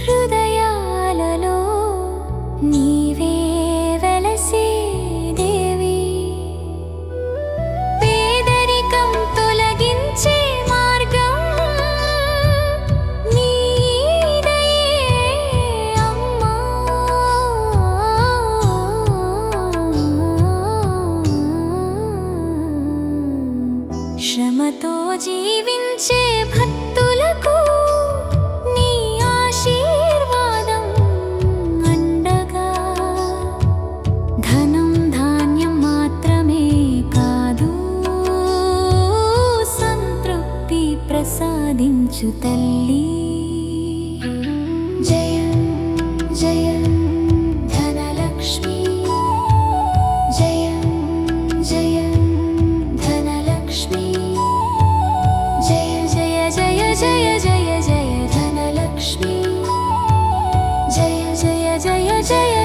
హృదయాలలో నీవే వెలసే దేవి పేదరికం తొలగించే మార్గం నీదయే అమ్మా శ్రమతో జీవించే భక్తులకు నీ ఆశీర్వాదం అండగా ధనం ధాన్యం మాత్రమే కాదు సంతృప్తి ప్రసాదించు తల్లి జయ జయ ధనలక్ష్మి జయ జయ ధనలక్ష్మి జయ జయ జయ జయ జయ జయ ధనలక్ష్మి జయ జయ జయ జయ